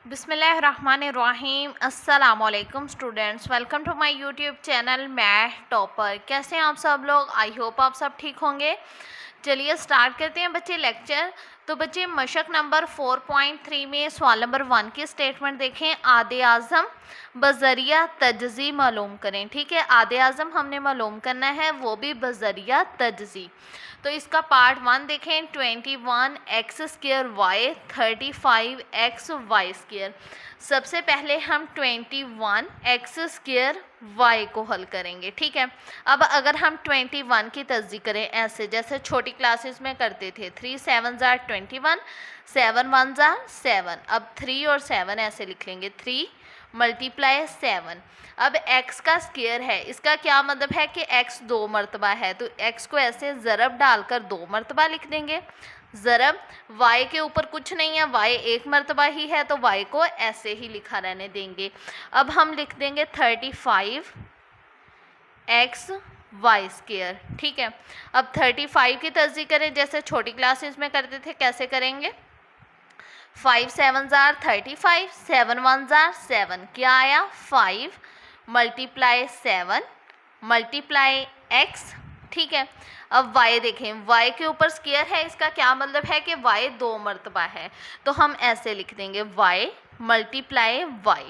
बिस्मिल्लाहिर्रहमानिर्रहीम। अस्सलामुअलैकुम students, welcome to my YouTube channel Math Topper. कैसे हैं आप सब लोग? आई होप आप सब ठीक होंगे। चलिए स्टार्ट करते हैं बच्चे लेक्चर। तो बच्चे मशक नंबर 4.3 में सवाल नंबर 1 की स्टेटमेंट देखें। आदे आज़म बज़रिया तजज़ी मालूम करें। ठीक है, आदे आज़म हमने मालूम करना है, वो भी बज़रिया तजज़ी। तो इसका पार्ट 1 देखें। 21 x square y 35 x y square. सबसे पहले हम 21 एक्स स्क्र वाई को हल करेंगे। ठीक है, अब अगर हम 21 की तस्दी करें ऐसे जैसे छोटी क्लासेस में करते थे, 3 7 ज़ार 21, 7 1 ज़ार 7। अब 3 और 7 ऐसे लिख लेंगे, 3 मल्टीप्लाई 7। अब x का स्क्वायर है, इसका क्या मतलब है कि x 2 मरतबा है, तो x को ऐसे ज़रब डालकर 2 मरतबा लिख देंगे। ज़रब y के ऊपर कुछ नहीं है, y 1 मरतबा ही है, तो y को ऐसे ही लिखा रहने देंगे। अब हम लिख देंगे 35 एक्स वाई स्क्वायर। ठीक है, अब 35 की तस्दीक करें जैसे छोटी क्लासेस में करते थे, कैसे करेंगे? 5 7 ज़ार 35, 7 1 ज़ार 7, क्या आया? 5 मल्टीप्लाई 7 मल्टीप्लाई x। ठीक है, अब y देखें, y के ऊपर स्क्वायर है, इसका क्या मतलब है कि y 2 मरतबा है, तो हम ऐसे लिख देंगे y मल्टीप्लाई y।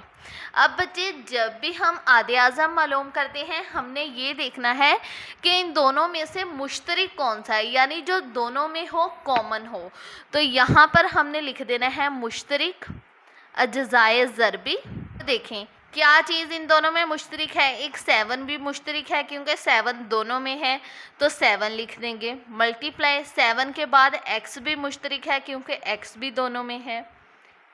अब बच्चे जब भी हम आदे आज़म मालूम करते हैं, हमने ये देखना है कि इन दोनों में से मुश्तरिक कौन सा है, यानी जो दोनों में हो, कॉमन हो। तो यहाँ पर हमने लिख देना है मुश्तरिक अज्ज़ाए ज़रबी। देखें क्या चीज़ इन दोनों में मुश्तरिक है, एक 7 भी मुश्तरिक है क्योंकि 7 दोनों में है, तो 7 लिख देंगे। मल्टीप्लाई 7 के बाद x भी मुश्तरिक है क्योंकि x भी दोनों में है।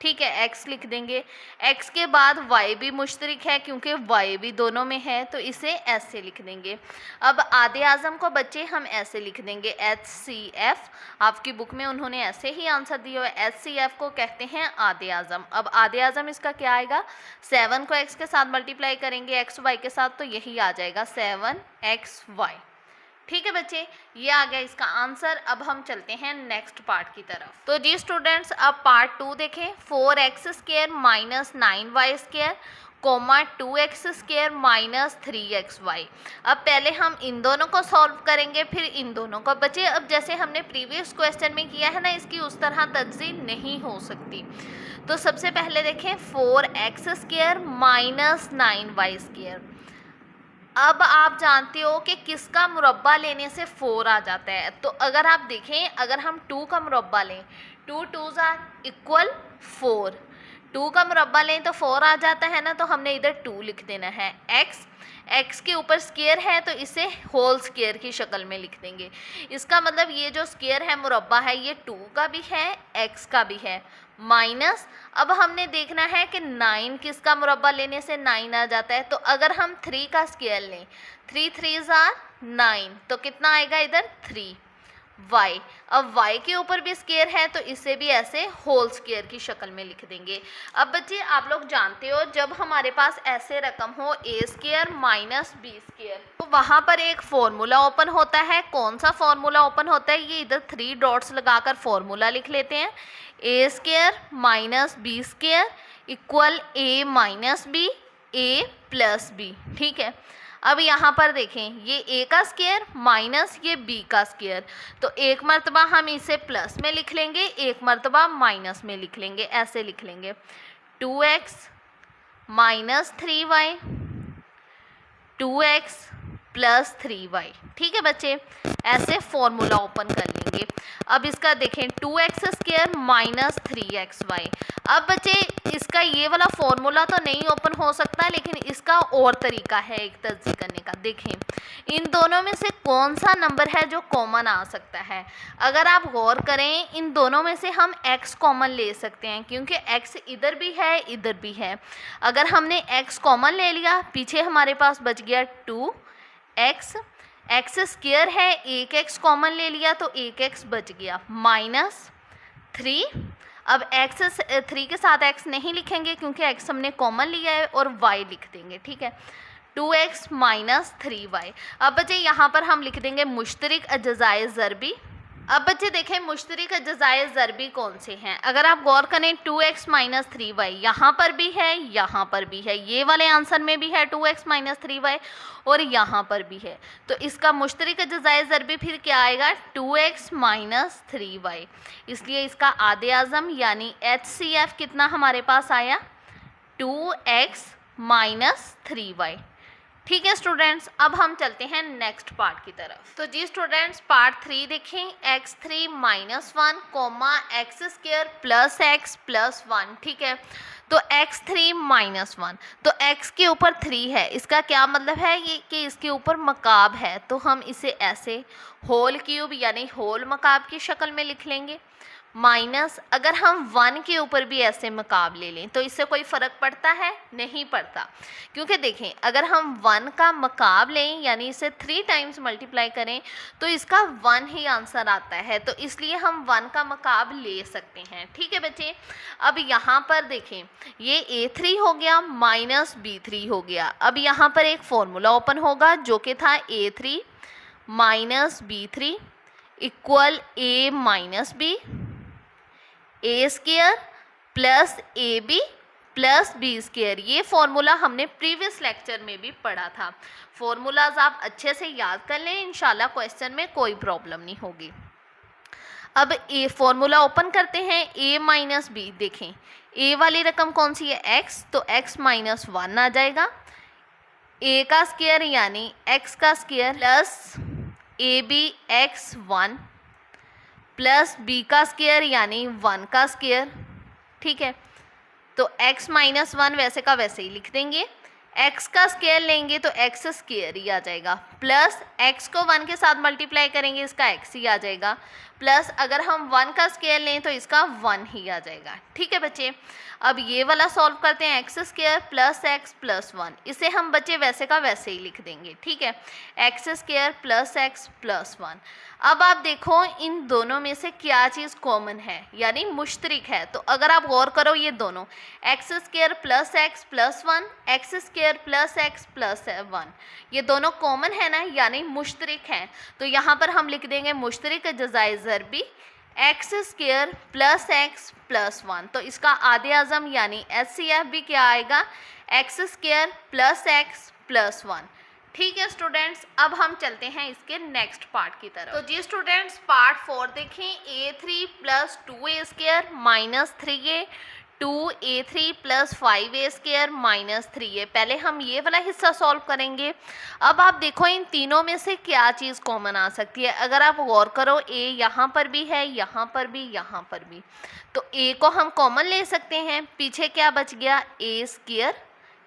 ठीक है, x लिख देंगे। x के बाद y भी मुश्तरिक है क्योंकि y भी दोनों में है, तो इसे ऐसे लिख देंगे। अब आदे आज़म को बच्चे हम ऐसे लिख देंगे HCF। आपकी बुक में उन्होंने ऐसे ही आंसर दिया है, HCF को कहते हैं आदे आज़म। अब आदे आज़म इसका क्या आएगा? 7 को x के साथ मल्टीप्लाई करेंगे x y के साथ, तो यही आ जाएगा 7xy। ठीक है बच्चे, ये आ गया इसका आंसर। अब हम चलते हैं नेक्स्ट पार्ट की तरफ। तो जी स्टूडेंट्स, अब पार्ट 2 देखें। 4x square minus 9y square comma 2x square minus 3xy। अब पहले हम इन दोनों को सॉल्व करेंगे, फिर इन दोनों को। बच्चे अब जैसे हमने प्रीवियस क्वेश्चन में किया है ना, इसकी उस तरह तज्ज़ी नहीं हो सकती। तो सबसे पहले देखें 4x square minus 9y square. अब आप जानते हो कि किसका मुरब्बा लेने से 4 आ जाता है। तो अगर आप देखें, अगर हम 2 का मुरब्बा लें, 2 2 आर इक्वल 4, 2 का मुरब्बा लें तो 4 आ जाता है ना, तो हमने इधर 2 लिख देना है। x के ऊपर स्क्वायर है तो इसे होल स्क्वायर की शक्ल में लिख देंगे। इसका मतलब ये जो स्क्वायर है, मुरब्बा है, ये 2 का भी है, x का भी है, माइनस। अब हमने देखना है कि 9 किसका मुरब्बा लेने से 9 आ जाता है। तो अगर हम 3 का स्क्वायर लें, 3 3 आर 9, तो कितना आएगा इधर? 3y। अब y के ऊपर भी स्क्वायर है तो इसे भी ऐसे होल स्क्वायर की शक्ल में लिख देंगे। अब बच्चे आप लोग जानते हो, जब हमारे पास ऐसे रकम हो a square minus b square, तो वहाँ पर एक फॉर्मूला ओपन होता है। कौन सा फॉर्मूला ओपन होता है? ये इधर 3 डॉट्स लगाकर फॉर्मूला लिख लेते हैं। a square minus b square equal a minus b, a plus b। ठीक है, अब यहाँ पर देखें, ये a का स्क्वायर माइनस ये b का स्क्वायर, तो एक मरतबा हम इसे प्लस में लिख लेंगे, एक मरतबा माइनस में लिख लेंगे। ऐसे लिख लेंगे 2x minus 3y 2x plus 3y। ठीक है बच्चे, ऐसे फॉर्मूला ओपन कर लेंगे। अब इसका देखें 2x स्क्वायर माइनस 3xy। अब बच्चे इसका ये वाला फॉर्मूला तो नहीं ओपन हो सकता, लेकिन इसका और तरीका है एक तज्ज़ी करने का। देखें इन दोनों में से कौन सा नंबर है जो कॉमन आ सकता है। अगर आप गौर करें, इन दोनों में से हम x कॉमन ले सकते हैं क्योंकि x इधर भी है, इधर भी है। अगर हमने x कॉमन ले लिया, पीछे हमारे पास बच गया 2x, x स्क्वायर है, एक x कॉमन ले लिया तो एक x बच गया, माइनस 3। अब x 3 के साथ x नहीं लिखेंगे क्योंकि x हमने कॉमन लिया है, और y लिख देंगे। ठीक है, 2x माइनस 3y। अब बच्चे यहाँ पर हम लिख देंगे मुश्तरिक अज्ज़ाए ज़रबी। अब बच्चे देखें मुश्तरक अज्जाए ज़रबी कौन से हैं। अगर आप गौर करें 2x माइनस 3y यहाँ पर भी है, यहाँ पर भी है, ये वाले आंसर में भी है 2x माइनस 3y और यहाँ पर भी है, तो इसका मुश्तरक अज्जाए ज़रबी फिर क्या आएगा 2x माइनस 3y। इसलिए इसका आदे आज़म यानी HCF कितना हमारे पास आया 2x माइनस 3y। ठीक है स्टूडेंट्स, अब हम चलते हैं नेक्स्ट पार्ट की तरफ। तो जी स्टूडेंट्स पार्ट 3 देखें, x3 minus 1 comma x square plus x plus 1। ठीक है, तो x3 माइनस 1, तो x के ऊपर 3 है, इसका क्या मतलब है ये कि इसके ऊपर मकाब है, तो हम इसे ऐसे होल क्यूब यानी होल मकाब की शक्ल में लिख लेंगे। माइनस अगर हम 1 के ऊपर भी ऐसे मकाब ले लें तो इससे कोई फ़र्क पड़ता है? नहीं पड़ता, क्योंकि देखें अगर हम 1 का मकाब लें यानी इसे 3 टाइम्स मल्टीप्लाई करें तो इसका 1 ही आंसर आता है, तो इसलिए हम 1 का मकाब ले सकते हैं। ठीक है बच्चे, अब यहाँ पर देखें ये a3 हो गया माइनस b3 हो गया। अब यहाँ पर एक फॉर्मूला ओपन होगा जो कि था a3 minus b3 equal a minus b a square plus a b plus b square. ये फॉर्मूला हमने प्रीवियस लेक्चर में भी पढ़ा था। फॉर्मूलाज आप अच्छे से याद कर लें, इंशाल्लाह क्वेश्चन में कोई प्रॉब्लम नहीं होगी। अब ए फॉर्मूला ओपन करते हैं, ए माइनस बी। देखें ए वाली रकम कौन सी है x, तो x माइनस 1 आ जाएगा। a का स्क्र यानी x का square plus a b x 1 plus b का स्क्र यानी 1 का स्क्र। ठीक है, तो x माइनस 1 वैसे का वैसे ही लिख देंगे, x का स्क्र लेंगे तो x स्क्र ही आ जाएगा, प्लस x को 1 के साथ मल्टीप्लाई करेंगे इसका x ही आ जाएगा, प्लस अगर हम 1 का स्क्र लें तो इसका 1 ही आ जाएगा। ठीक है बच्चे, अब ये वाला सॉल्व करते हैं, x square plus x plus 1, इसे हम बच्चे वैसे का वैसे ही लिख देंगे। ठीक है, x square plus x plus 1। अब आप देखो इन दोनों में से क्या चीज़ कॉमन है यानी मुश्तरक है, तो अगर आप गौर करो ये दोनों x square plus x plus 1 x square plus x plus 1 ये दोनों कॉमन है ना यानी मुश्तरक हैं, तो यहाँ पर हम लिख देंगे मुश्तरक अज्जाए ज़रबी x square plus x plus 1। तो इसका आदे आज़म यानी HCF भी क्या आएगा x square plus x plus 1। ठीक है स्टूडेंट्स, अब हम चलते हैं इसके नेक्स्ट पार्ट की तरफ। तो जी स्टूडेंट्स पार्ट 4 देखें, a3 plus 2a square minus 3a 2a3 plus 5a square minus 3a। पहले हम ये वाला हिस्सा सॉल्व करेंगे। अब आप देखो इन तीनों में से क्या चीज़ कॉमन आ सकती है। अगर आप गौर करो a यहाँ पर भी है, यहाँ पर भी, यहाँ पर भी, तो a को हम कॉमन ले सकते हैं। पीछे क्या बच गया a स्क्र,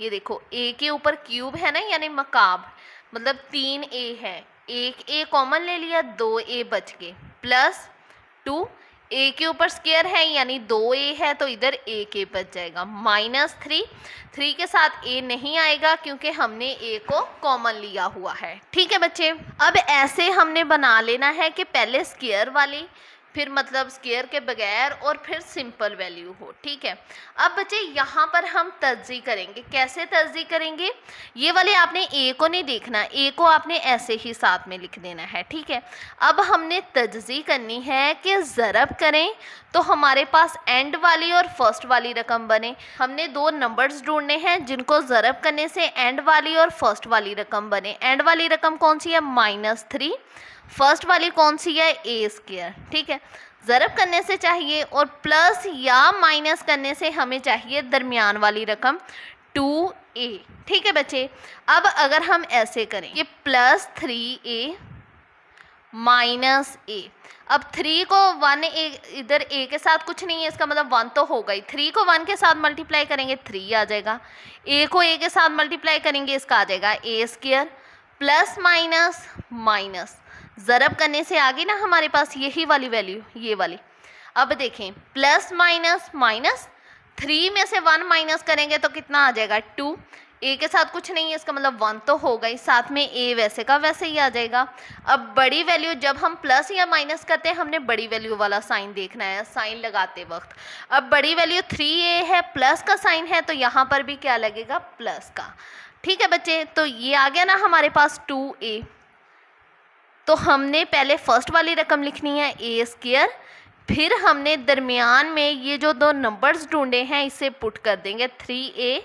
ये देखो a के ऊपर क्यूब है ना यानी मकाब, मतलब 3a है, एक a कॉमन ले लिया, 2a बच गए, प्लस 2 a के ऊपर स्क्वायर है यानी 2a है तो इधर एक a बच जाएगा, माइनस 3 के साथ a नहीं आएगा क्योंकि हमने a को कॉमन लिया हुआ है। ठीक है बच्चे, अब ऐसे हमने बना लेना है कि पहले स्क्वायर वाली, फिर मतलब स्क्वायर के बगैर और फिर सिंपल वैल्यू हो। ठीक है, अब बच्चे यहाँ पर हम तर्जीह करेंगे। कैसे तर्जीह करेंगे, ये वाले आपने ए को नहीं देखना, ए को आपने ऐसे ही साथ में लिख देना है। ठीक है, अब हमने तर्जीह करनी है कि ज़रब करें तो हमारे पास एंड वाली और फर्स्ट वाली रकम बने। हमने दो नंबर्स ढूंढने हैं जिनको ज़रब करने से एंड वाली और फर्स्ट वाली रकम बने। एंड वाली रकम कौन सी है -3, फर्स्ट वाली कौन सी है a स्क्वायर। ठीक है, ज़रब करने से चाहिए और प्लस या माइनस करने से हमें चाहिए दरमियान वाली रकम 2a। ठीक है बच्चे, अब अगर हम ऐसे करें ये प्लस 3a माइनस a, अब 3 को 1 इधर a के साथ कुछ नहीं है, इसका मतलब 1 तो होगा ही, 3 को 1 के साथ मल्टीप्लाई करेंगे 3 आ जाएगा, a को a के साथ मल्टीप्लाई करेंगे इसका आ जाएगा a square, plus minus minus, ज़रब करने से आ गई ना हमारे पास यही वाली वैल्यू, ये वाली। अब देखें प्लस माइनस माइनस, 3 में से 1 माइनस करेंगे तो कितना आ जाएगा 2, a के साथ कुछ नहीं है इसका मतलब 1 तो होगा ही, साथ में a वैसे का वैसे ही आ जाएगा। अब बड़ी वैल्यू जब हम प्लस या माइनस करते हैं हमने बड़ी वैल्यू वाला साइन देखना है साइन लगाते वक्त। अब बड़ी वैल्यू 3a है, प्लस का साइन है तो यहाँ पर भी क्या लगेगा प्लस का। ठीक है बच्चे, तो ये आ गया ना हमारे पास 2a, तो हमने पहले फर्स्ट वाली रकम लिखनी है ए स्क्वायर, फिर हमने दरमियान में ये जो दो नंबर्स ढूंढे हैं इसे पुट कर देंगे 3a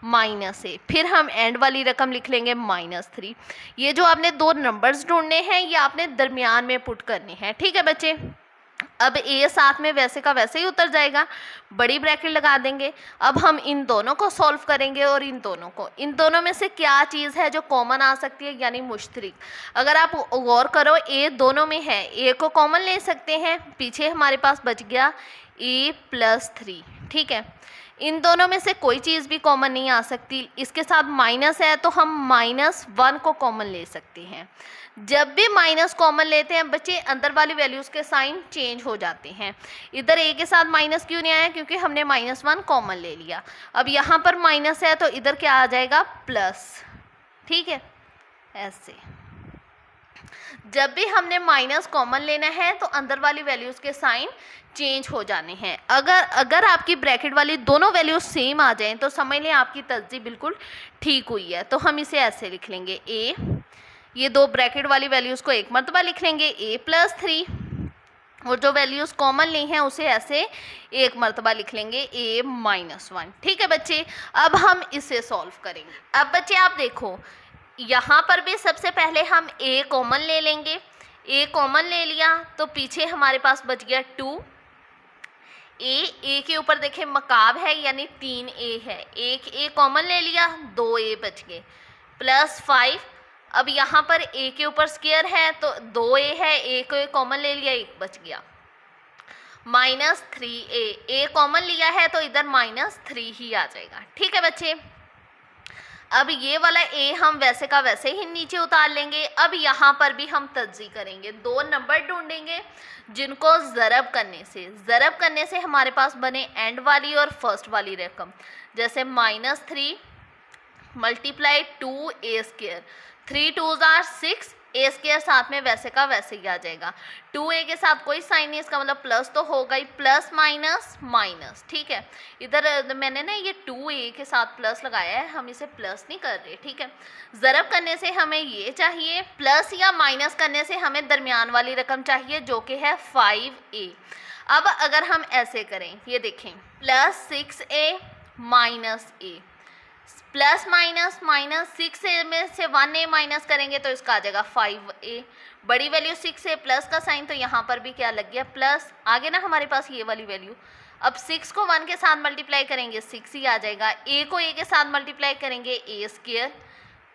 माइनस ए, फिर हम एंड वाली रकम लिख लेंगे -3। ये जो आपने दो नंबर्स ढूंढने हैं ये आपने दरमियान में पुट करने हैं, ठीक है बच्चे। अब ए साथ में वैसे का वैसे ही उतर जाएगा, बड़ी ब्रैकेट लगा देंगे। अब हम इन दोनों को सॉल्व करेंगे और इन दोनों में से क्या चीज़ है जो कॉमन आ सकती है, यानी मुश्तरिक। अगर आप गौर करो ए दोनों में है, ए को कॉमन ले सकते हैं, पीछे हमारे पास बच गया a+3, ठीक है। इन दोनों में से कोई चीज़ भी कॉमन नहीं आ सकती। इसके साथ माइनस है तो हम -1 को कॉमन ले सकते हैं। जब भी माइनस कॉमन लेते हैं बच्चे अंदर वाली वैल्यूज़ के साइन चेंज हो जाते हैं। इधर ए के साथ माइनस क्यों नहीं आया, क्योंकि हमने -1 कॉमन ले लिया। अब यहाँ पर माइनस है तो इधर क्या आ जाएगा, प्लस, ठीक है। ऐसे जब भी हमने माइनस कॉमन लेना है तो अंदर वाली वैल्यूज़ के साइन चेंज हो जाने हैं। अगर आपकी ब्रैकेट वाली दोनों वैल्यूज सेम आ जाएं तो समझ लें आपकी तर्जीह बिल्कुल ठीक हुई है। तो हम इसे ऐसे लिख लेंगे ए, ये दो ब्रैकेट वाली वैल्यूज़ को एक मरतबा लिख लेंगे a+3, और जो वैल्यूज़ कॉमन ली हैं उसे ऐसे एक मरतबा लिख लेंगे a-1, ठीक है बच्चे। अब हम इसे सॉल्व करेंगे। अब बच्चे आप देखो यहाँ पर भी सबसे पहले हम a कॉमन ले लेंगे। a कॉमन ले लिया तो पीछे हमारे पास बच गया 2। a के ऊपर देखें मकाब है यानी 3a है, एक a कॉमन ले लिया, 2a बच गए, +5। अब यहाँ पर a के ऊपर स्क्वायर है तो 2a है, a को कॉमन ले लिया, 1 बच गया, -3a। a कॉमन लिया है तो इधर -3 ही आ जाएगा, ठीक है बच्चे। अब ये वाला a हम वैसे का वैसे ही नीचे उतार लेंगे। अब यहाँ पर भी हम तज्जी करेंगे, दो नंबर ढूंढेंगे जिनको ज़रब करने से हमारे पास बने एंड वाली और फर्स्ट वाली रकम। जैसे -3 × 2a², 3 2s are 6, a² साथ में वैसे का वैसे ही आ जाएगा। 2a के साथ कोई साइन नहीं, इसका मतलब प्लस तो होगा ही, प्लस माइनस माइनस, ठीक है। इधर मैंने ना ये 2a के साथ प्लस लगाया है, हम इसे प्लस नहीं कर रहे, ठीक है। ज़रब करने से हमें ये चाहिए, प्लस या माइनस करने से हमें दरमियान वाली रकम चाहिए जो कि है 5a। अब अगर हम ऐसे करें, ये देखें, +6a -a, plus minus minus, 6a में से 1a माइनस करेंगे तो इसका आ जाएगा 5a। बड़ी वैल्यू 6a, प्लस का साइन, तो यहाँ पर भी क्या लग गया, प्लस। आगे ना हमारे पास ये वाली वैल्यू, अब 6 को 1 के साथ मल्टीप्लाई करेंगे 6 ही आ जाएगा, a को a के साथ मल्टीप्लाई करेंगे a²,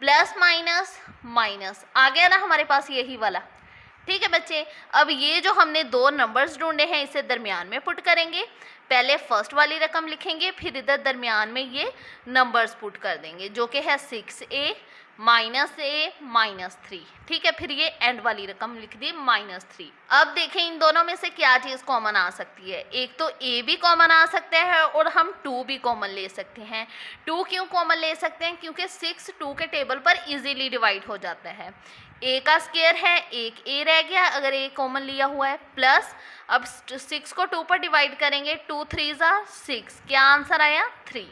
प्लस माइनस माइनस, आ गया ना हमारे पास यही वाला, ठीक है बच्चे। अब ये जो हमने दो नंबर्स ढूंढे हैं इसे दरमियान में पुट करेंगे। पहले फर्स्ट वाली रकम लिखेंगे, फिर इधर दरमियान में ये नंबर्स पुट कर देंगे जो कि है 6a -3, ठीक है। फिर ये एंड वाली रकम लिख दी -3। अब देखें इन दोनों में से क्या चीज़ कॉमन आ सकती है। एक तो a भी कॉमन आ सकता है और हम 2 भी कॉमन ले सकते हैं। 2 क्यों कॉमन ले सकते हैं, क्योंकि 6 2 के टेबल पर इजीली डिवाइड हो जाता है। a का स्क्वायर है, एक a रह गया अगर a कॉमन लिया हुआ है, प्लस अब 6 को 2 पर डिवाइड करेंगे, 2 3s are 6, क्या आंसर आया 3।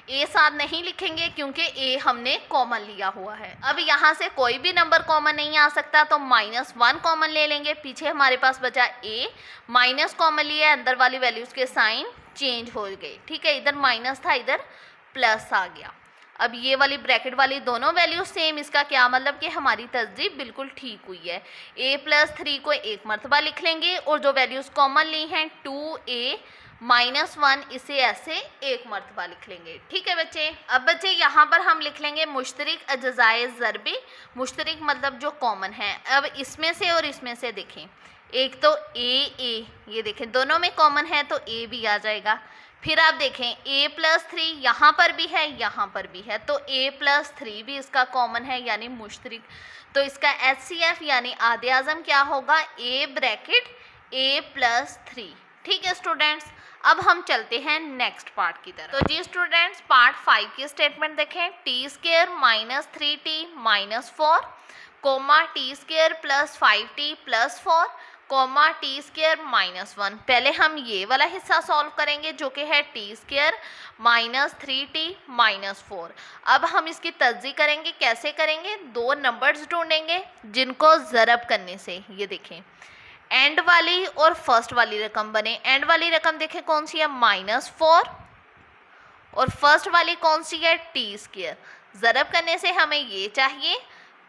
a साथ नहीं लिखेंगे क्योंकि a हमने कॉमन लिया हुआ है। अब यहाँ से कोई भी नंबर कॉमन नहीं आ सकता तो -1 कॉमन ले लेंगे, पीछे हमारे पास बचा a, माइनस कॉमन लिया, अंदर वाली वैल्यूज़ के साइन चेंज हो गए, ठीक है। इधर माइनस था, इधर प्लस आ गया। अब ये वाली ब्रैकेट वाली दोनों वैल्यू सेम, इसका क्या मतलब कि हमारी तर्जीब बिल्कुल ठीक हुई है। a+3 को एक मरतबा लिख लेंगे और जो वैल्यूज़ कॉमन ली हैं 2a -1 इसे ऐसे एक मरतबा लिख लेंगे, ठीक है बच्चे। अब बच्चे यहाँ पर हम लिख लेंगे मुश्तरिक अज्जाए ज़रबी, मुश्तरिक मतलब जो कॉमन है। अब इसमें से और इसमें से देखें, एक तो a ये देखें दोनों में कॉमन है तो a भी आ जाएगा। फिर आप देखें a+3 यहाँ पर भी है, यहाँ पर भी है, तो a+3 भी इसका कॉमन है यानी मुश्तरिक। तो इसका HCF यानी आधे आज़म क्या होगा, a+3, ठीक है स्टूडेंट्स। अब हम चलते हैं नेक्स्ट पार्ट की तरफ। तो जी स्टूडेंट्स, पार्ट 5 की स्टेटमेंट देखें, t² -3t -4, t² +5t +4, comma T square minus 1। पहले हम ये वाला हिस्सा सॉल्व करेंगे जो कि है T square minus 3t minus 4। अब हम इसकी तज्जी करेंगे। कैसे करेंगे? दो नंबर्स ढूंढेंगे जिनको ज़रब करने से, ये देखें, एंड वाली और फर्स्ट वाली रकम बने। एंड वाली रकम देखें कौन सी है? -4। और फर्स्ट वाली कौन सी है? T square. ज़रब करने से हमें ये चाहिए,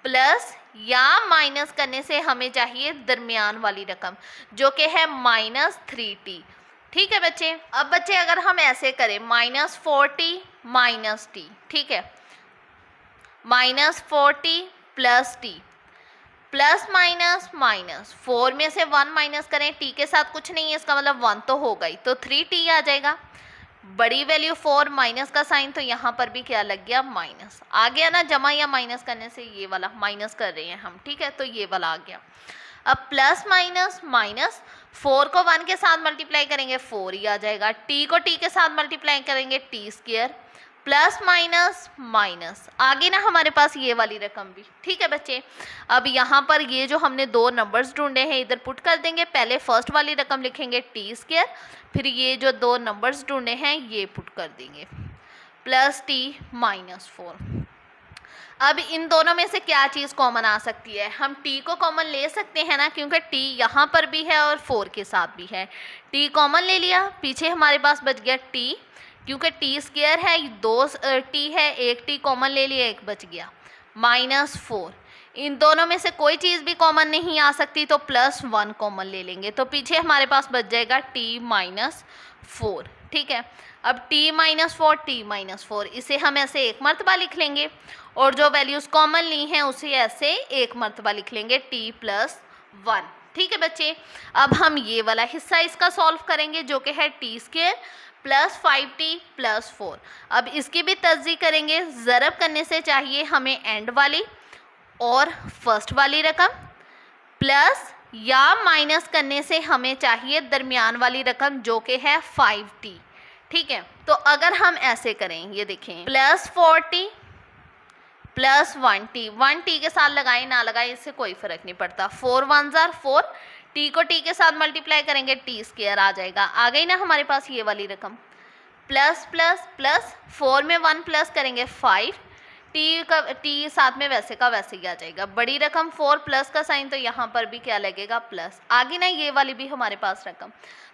प्लस या माइनस करने से हमें चाहिए दरमियान वाली रकम जो कि है -3t। ठीक है बच्चे। अब बच्चे अगर हम ऐसे करें -4t माइनस t, ठीक है, -4t plus t, plus minus minus, 4 में से 1 माइनस करें, t के साथ कुछ नहीं है, इसका मतलब 1 तो होगा ही, तो 3t आ जाएगा। बड़ी वैल्यू 4, माइनस का साइन, तो यहाँ पर भी क्या लग गया? माइनस आ गया ना। जमा या माइनस करने से ये वाला माइनस कर रहे हैं हम, ठीक है, तो ये वाला आ गया। अब प्लस माइनस माइनस, 4 को 1 के साथ मल्टीप्लाई करेंगे 4 ही आ जाएगा, t को t के साथ मल्टीप्लाई करेंगे T square, plus minus minus, आगे ना हमारे पास ये वाली रकम भी। ठीक है बच्चे। अब यहाँ पर ये जो हमने दो नंबर्स ढूंढे हैं इधर पुट कर देंगे। पहले फर्स्ट वाली रकम लिखेंगे टी स्क्वायर, फिर ये जो दो नंबर्स ढूंढे हैं ये पुट कर देंगे, प्लस t माइनस 4। अब इन दोनों में से क्या चीज़ कॉमन आ सकती है? हम t को कॉमन ले सकते हैं ना, क्योंकि t यहाँ पर भी है और 4 के साथ भी है। t कॉमन ले लिया, पीछे हमारे पास बच गया t, क्योंकि टी स्क्वायर है, 2 t है, एक t कॉमन ले लिया, एक बच गया, -4। इन दोनों में से कोई चीज़ भी कॉमन नहीं आ सकती तो +1 कॉमन ले लेंगे, तो पीछे हमारे पास बच जाएगा t -4। ठीक है। अब t -4 इसे हम ऐसे एक मरतबा लिख लेंगे और जो वैल्यूज़ कॉमन ली हैं उसे ऐसे एक मरतबा लिख लेंगे t +1। ठीक है बच्चे। अब हम ये वाला हिस्सा इसका सॉल्व करेंगे जो कि है T square plus 5t plus 4। अब इसकी भी तज्जी करेंगे। ज़रब करने से चाहिए हमें एंड वाली और फर्स्ट वाली रकम, प्लस या माइनस करने से हमें चाहिए दरमियान वाली रकम जो कि है 5t। ठीक है, तो अगर हम ऐसे करें, ये देखें, +4t प्लस 1t के साथ लगाएं ना लगाएं इससे कोई फ़र्क नहीं पड़ता, 4 1 ज़ार 4, t को t के साथ मल्टीप्लाई करेंगे टी स्क्वायर आ जाएगा। आ गई ना हमारे पास ये वाली रकम, प्लस प्लस प्लस, 4 में 1 प्लस करेंगे 5, t साथ में वैसे का वैसे ही आ जाएगा। बड़ी रकम 4 प्लस का साइन, तो यहाँ पर भी क्या लगेगा? प्लस। आगे ना ये वाली भी हमारे पास रकम।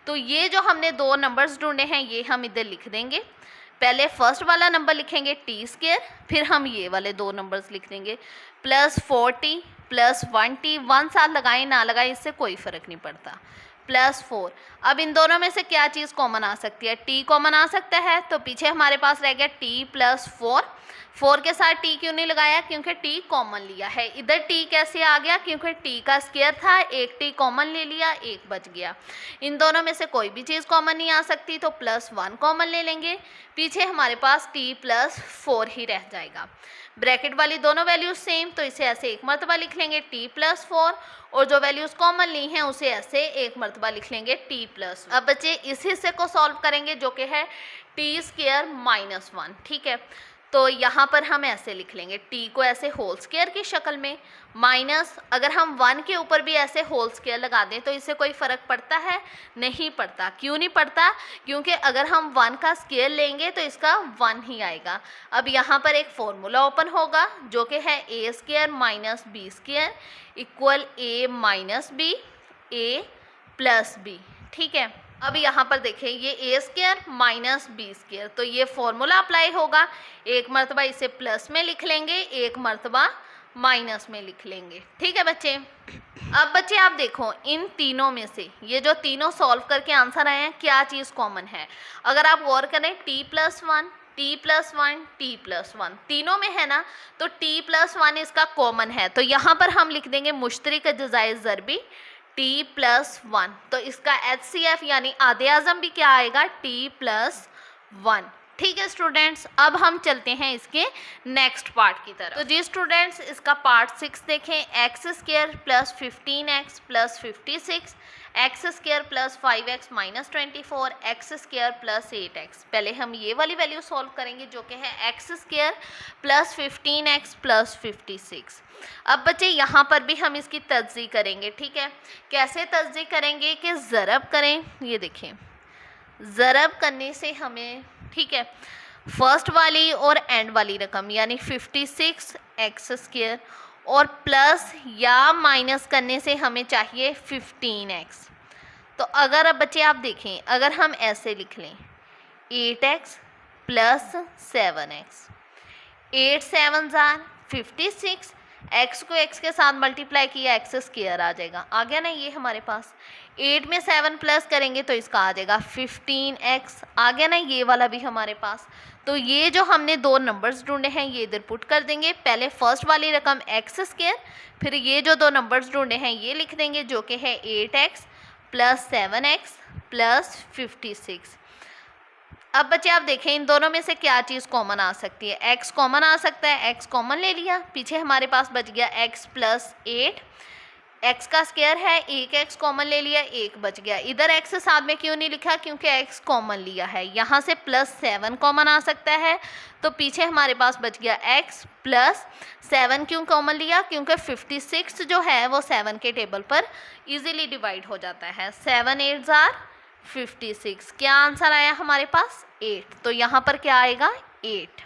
तो ये जो हमने दो नंबर्स ढूंढे हैं ये हम इधर लिख देंगे। पहले फर्स्ट वाला नंबर लिखेंगे टी स्क्वायर, फिर हम ये वाले दो नंबर्स लिख देंगे, +4t प्लस 1t, 1 साथ लगाएं ना लगाएं इससे कोई फ़र्क नहीं पड़ता, +4। अब इन दोनों में से क्या चीज़ कॉमन आ सकती है? t कॉमन आ सकता है, तो पीछे हमारे पास रह गया t +4। 4 के साथ t क्यों नहीं लगाया? क्योंकि t कॉमन लिया है। इधर t कैसे आ गया? क्योंकि t का स्क्वायर था, एक t कॉमन ले लिया, एक बच गया। इन दोनों में से कोई भी चीज़ कॉमन नहीं आ सकती तो +1 कॉमन ले लेंगे, पीछे हमारे पास t +4 ही रह जाएगा। ब्रैकेट वाली दोनों वैल्यूज सेम, तो इसे ऐसे एक मरतबा लिख लेंगे t +4, और जो वैल्यूज़ कॉमन ली हैं उसे ऐसे एक मरतबा लिख लेंगे t +1। अब बच्चे इस हिस्से को सॉल्व करेंगे जो कि है t स्क्वायर -1। ठीक है, तो यहाँ पर हम ऐसे लिख लेंगे, t को ऐसे होल स्क्वायर की शक्ल में, माइनस, अगर हम 1 के ऊपर भी ऐसे होल स्क्वायर लगा दें तो इससे कोई फ़र्क पड़ता है? नहीं पड़ता। क्यों नहीं पड़ता? क्योंकि अगर हम 1 का स्क्वायर लेंगे तो इसका 1 ही आएगा। अब यहाँ पर एक फॉर्मूला ओपन होगा जो कि है a² - b² equal a - b, a + b। ठीक है, अब यहाँ पर देखें ये a² - b², तो ये फॉर्मूला अप्लाई होगा। एक मरतबा इसे प्लस में लिख लेंगे, एक मरतबा माइनस में लिख लेंगे। ठीक है बच्चे। अब बच्चे आप देखो इन तीनों में से ये जो तीनों सॉल्व करके आंसर आए हैं क्या चीज़ कॉमन है? अगर आप गौर करें t +1 t +1 t +1 तीनों में है ना, तो t +1 इसका कॉमन है, तो यहाँ पर हम लिख देंगे मुश्तरिक अज़ाए ज़रबी t +1, तो इसका HCF यानी आधे आज़म भी क्या आएगा? t +1। ठीक है स्टूडेंट्स, अब हम चलते हैं इसके नेक्स्ट पार्ट की तरफ। तो जी स्टूडेंट्स, इसका पार्ट 6 देखें। X square plus 15x plus 56, x square plus 5x minus 24, x square plus 8x। पहले हम ये वाली वैल्यू सॉल्व करेंगे जो कि है x square plus 15x plus 56। अब बच्चे यहाँ पर भी हम इसकी तज्ज़ी करेंगे, ठीक है। कैसे तज्ज़ी करेंगे कि ज़रब करें, ये देखें, ज़रब करने से हमें, ठीक है, फर्स्ट वाली और एंड वाली रकम यानी 56 एक्स स्क्वायर और प्लस या माइनस करने से हमें चाहिए 15x। तो अगर अब बच्चे आप देखें, अगर हम ऐसे लिख लें 8x प्लस 7x, 8 7 56, x को x के साथ मल्टीप्लाई किया एक्स स्क्वायर आ जाएगा, आ गया ना ये हमारे पास। 8 में 7 प्लस करेंगे तो इसका आ जाएगा 15x, आ गया ना ये वाला भी हमारे पास। तो ये जो हमने दो नंबर्स ढूंढे हैं ये इधर पुट कर देंगे, पहले फर्स्ट वाली रकम एक्स स्क्वायर, फिर ये जो दो नंबर्स ढूंढे हैं ये लिख देंगे जो कि है 8x प्लस 7x प्लस 56। अब बच्चे आप देखें इन दोनों में से क्या चीज़ कॉमन आ सकती है। x कॉमन आ सकता है, x कॉमन ले लिया, पीछे हमारे पास बच गया x प्लस 8, x का स्क्वायर है, एक x कॉमन ले लिया, एक बच गया। इधर x साथ में क्यों नहीं लिखा, क्योंकि x कॉमन लिया है। यहाँ से प्लस 7 कॉमन आ सकता है, तो पीछे हमारे पास बच गया x प्लस 7। क्यों कॉमन लिया, क्योंकि 56 जो है वो 7 के टेबल पर इजीली डिवाइड हो जाता है। 7 8 56। क्या आंसर आया हमारे पास 8, तो यहाँ पर क्या आएगा 8।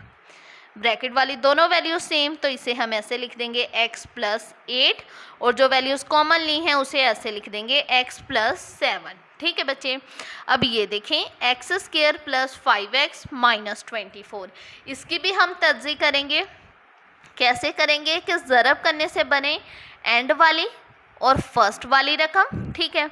ब्रैकेट वाली दोनों वैल्यूज सेम, तो इसे हम ऐसे लिख देंगे x प्लस 8 और जो वैल्यूज कॉमन ली हैं उसे ऐसे लिख देंगे x प्लस 7। ठीक है बच्चे, अब ये देखें x square plus 5x minus 24, इसकी भी हम तज्ज़ी करेंगे। कैसे करेंगे कि ज़रब करने से बने एंड वाली और फर्स्ट वाली रकम, ठीक है,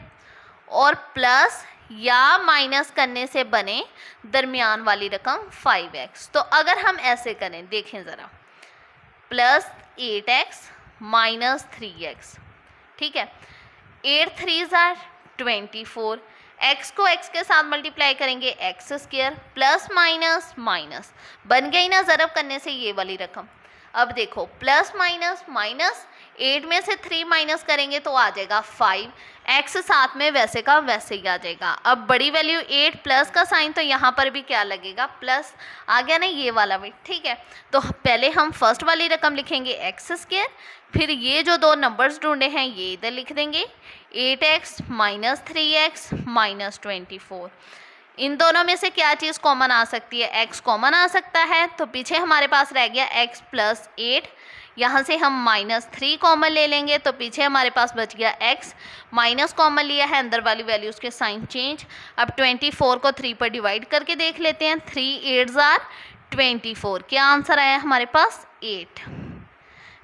और प्लस या माइनस करने से बने दरमियान वाली रकम 5x। तो अगर हम ऐसे करें, देखें ज़रा, प्लस 8x माइनस 3x, ठीक है, 8 3 24, x को x के साथ मल्टीप्लाई करेंगे x square plus minus minus, बन गई ना ज़रब करने से ये वाली रकम। अब देखो प्लस माइनस माइनस, 8 में से 3 माइनस करेंगे तो आ जाएगा 5, x साथ में वैसे का वैसे ही आ जाएगा। अब बड़ी वैल्यू 8 प्लस का साइन, तो यहाँ पर भी क्या लगेगा प्लस, आ गया ना ये वाला भी, ठीक है। तो पहले हम फर्स्ट वाली रकम लिखेंगे एक्स स्क्वायर, फिर ये जो दो नंबर्स ढूंढे हैं ये इधर लिख देंगे 8x माइनस 3x माइनस 24। इन दोनों में से क्या चीज़ कॉमन आ सकती है, x कॉमन आ सकता है, तो पीछे हमारे पास रह गया x प्लस 8, यहाँ से हम माइनस 3 कॉमन ले लेंगे तो पीछे हमारे पास बच गया x, माइनस कॉमन लिया है, अंदर वाली वैल्यूज़ के साइन चेंज। अब 24 को 3 पर डिवाइड करके देख लेते हैं, 3 8 24, क्या आंसर आया हमारे पास 8।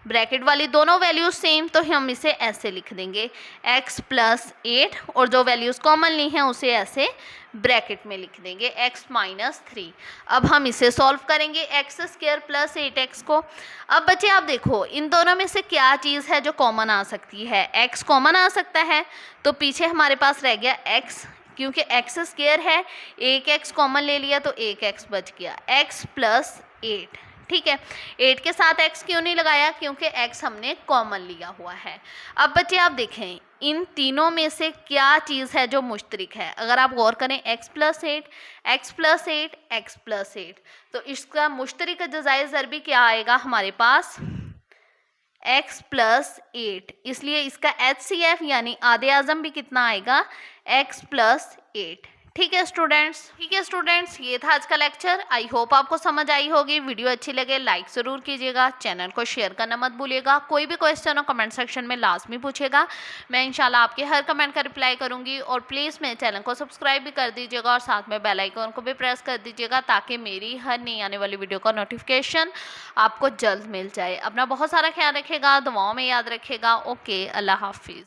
ब्रैकेट वाली दोनों वैल्यूज सेम, तो हम इसे ऐसे लिख देंगे x प्लस 8 और जो वैल्यूज़ कॉमन ली हैं उसे ऐसे ब्रैकेट में लिख देंगे x माइनस 3। अब हम इसे सॉल्व करेंगे एक्स स्क्वायर प्लस 8x को। अब बच्चे आप देखो इन दोनों में से क्या चीज़ है जो कॉमन आ सकती है, x कॉमन आ सकता है, तो पीछे हमारे पास रह गया x, क्योंकि एक्स स्क्वायर है, एक x कॉमन ले लिया तो एक x बच गया, x प्लस 8, ठीक है। 8 के साथ x क्यों नहीं लगाया, क्योंकि x हमने कॉमन लिया हुआ है। अब बच्चे आप देखें इन तीनों में से क्या चीज़ है जो मुश्तरक है। अगर आप गौर करें x plus 8, x plus 8, x plus 8, तो इसका मुश्तरक जज़ाए ज़रबी क्या आएगा हमारे पास x प्लस 8, इसलिए इसका HCF यानी आधे आज़म भी कितना आएगा x प्लस 8। ठीक है स्टूडेंट्स, ये था आज का लेक्चर। आई होप आपको समझ आई होगी। वीडियो अच्छी लगे लाइक ज़रूर कीजिएगा, चैनल को शेयर करना मत भूलिएगा। कोई भी क्वेश्चन हो कमेंट सेक्शन में लाजमी पूछेगा, मैं इंशाल्लाह आपके हर कमेंट का रिप्लाई करूंगी। और प्लीज़ मेरे चैनल को सब्सक्राइब भी कर दीजिएगा और साथ में बेल आइकन को भी प्रेस कर दीजिएगा ताकि मेरी हर नई आने वाली वीडियो का नोटिफिकेशन आपको जल्द मिल जाए। अपना बहुत सारा ख्याल रखिएगा, दुआओं में याद रखिएगा। ओके, अल्लाह हाफिज़।